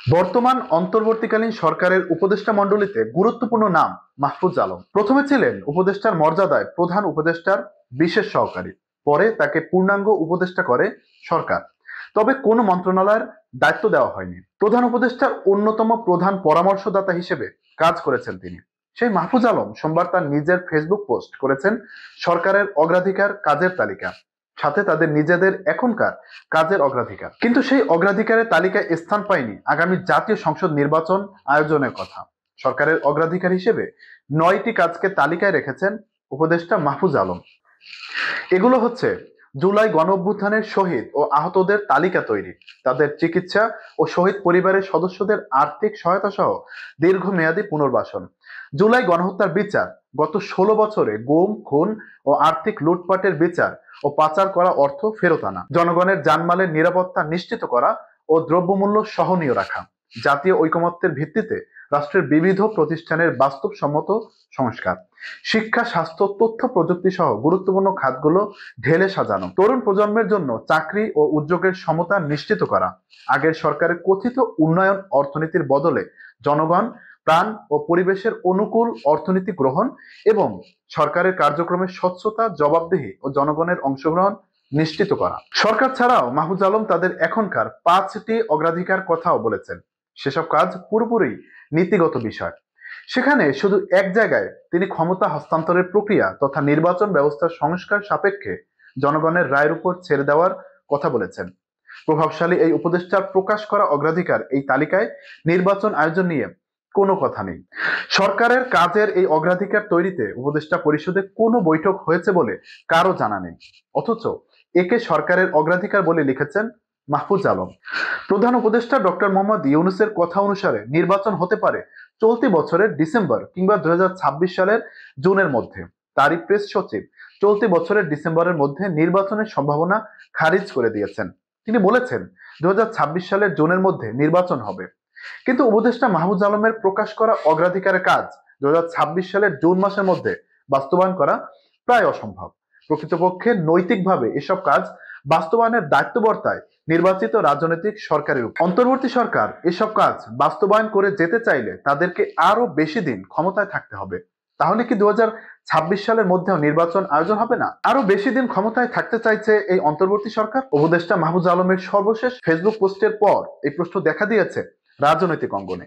বর্তমান অন্তর্বর্তীকালীন সরকারের উপদেষ্টা মণ্ডলীতে গুরুত্বপূর্ণ নাম মাহফুজ আলম। প্রথমে ছিলেন উপদেষ্টার মর্যাদায় প্রধান উপদেষ্টার বিশেষ সহকারী, পরে তাকে পূর্ণাঙ্গ উপদেষ্টা করে সরকার। তবে কোনো মন্ত্রণালয়ের দায়িত্ব দেওয়া হয়নি। প্রধান উপদেষ্টার অন্যতম প্রধান পরামর্শদাতা হিসেবে কাজ করেছেন তিনি। সেই মাহফুজ আলম সোমবার তার নিজের ফেসবুক পোস্ট করেছেন সরকারের অগ্রাধিকার কাজের তালিকা, সাথে তাদের নিজেদের এখনকার কাজের অগ্রাধিকার। কিন্তু সেই অগ্রাধিকারের তালিকায় স্থান পায়নি আগামী জাতীয় সংসদ নির্বাচন আয়োজনের কথা। সরকারের অগ্রাধিকার হিসেবে 9টি কাজকে তালিকায় রেখেছেন উপদেষ্টা মাহফুজ আলম। এগুলো হচ্ছে: জুলাই গণঅভ্যুত্থানের শহীদ ও আহতদের তালিকা তৈরি, তাদের চিকিৎসা ও শহীদ পরিবারের সদস্যদের আর্থিক সহায়তা সহ দীর্ঘমেয়াদী পুনর্বাসন, জুলাই গণহত্যার বিচার, গত 16 বছরে গুম, খুন ও আর্থিক লুটপাটের বিচার ও পাচার করা অর্থ ফেরত আনা, জনগণের জানমালের নিরাপত্তা নিশ্চিত করা ও দ্রব্যমূল্য সহনীয় রাখা, জাতীয় ঐকমত্যের ভিত্তিতে রাষ্ট্রের বিবিধ প্রতিষ্ঠানের বাস্তবসম্মত সংস্কার, শিক্ষা, স্বাস্থ্য, তথ্য প্রযুক্তি সহ গুরুত্বপূর্ণ খাতগুলো ঢেলে সাজানো, তরুণ প্রজন্মের জন্য চাকরি ও উদ্যোগের সমতা নিশ্চিত করা, আগের সরকারের কথিত উন্নয়ন অর্থনীতির বদলে জনগণ, প্রাণ ও পরিবেশের অনুকূল অর্থনীতি গ্রহণ এবং সরকারের কার্যক্রমের স্বচ্ছতা, জবাবদিহি ও জনগণের অংশগ্রহণ নিশ্চিত করা। সরকার ছাড়াও মাহফুজ আলম তাদের এখনকার 5টি অগ্রাধিকার কথাও বলেছেন। সেসব কাজ পুরোপুরি নীতিগত বিষয়। সেখানে শুধু এক জায়গায় তিনি ক্ষমতা হস্তান্তরের প্রক্রিয়া তথা নির্বাচন ব্যবস্থার সংস্কার সাপেক্ষে জনগণের রায়ের উপর ছেড়ে দেওয়ার কথা বলেছেন। প্রভাবশালী এই উপদেষ্টার প্রকাশ করা অগ্রাধিকার এই তালিকায় নির্বাচন আয়োজন নিয়ে কোনো কথা নেই। সরকারের কাজের এই অগ্রাধিকার তৈরিতে উপদেষ্টা পরিষদে কোনো বৈঠক হয়েছে বলে কারো জানা নেই, অথচ একে সরকারের অগ্রাধিকার বলে লিখেছেন মাহফুজ আলম। প্রধান উপদেষ্টা ডক্টর মোহাম্মদ ইউনূসের কথা অনুসারে নির্বাচন হতে পারে চলতি বছরের ডিসেম্বর কিংবা 2026 সালের জুনের মধ্যে। তারই প্রেস সচিব চলতি বছরের ডিসেম্বরের মধ্যে নির্বাচনের সম্ভাবনা খারিজ করে দিয়েছেন। তিনি বলেছেন 2026 সালের জুনের মধ্যে নির্বাচন হবে। কিন্তু উপদেষ্টা মাহফুজ আলমের প্রকাশ করা অগ্রাধিকারের কাজ 2026 সালের জুন মাসের মধ্যে বাস্তবায়ন করা প্রায় অসম্ভব। প্রকৃতপক্ষে নৈতিকভাবে এসব কাজ বাস্তবায়নের দায়িত্ব বর্তায় নির্বাচিত রাজনৈতিক সরকারের উপর। অন্তর্বর্তী সরকার এসব কাজ বাস্তবায়ন করে যেতে চাইলে তাদেরকে আরো বেশি দিন ক্ষমতায় থাকতে হবে। তাহলে কি 2026 সালের মধ্যেও নির্বাচন আয়োজন হবে না? আরো বেশি দিন ক্ষমতায় থাকতে চাইছে এই অন্তর্বর্তী সরকার? উপদেষ্টা মাহফুজ আলমের সর্বশেষ ফেসবুক পোস্টের পর এই প্রশ্ন দেখা দিয়েছে রাজনৈতিক অঙ্গনে।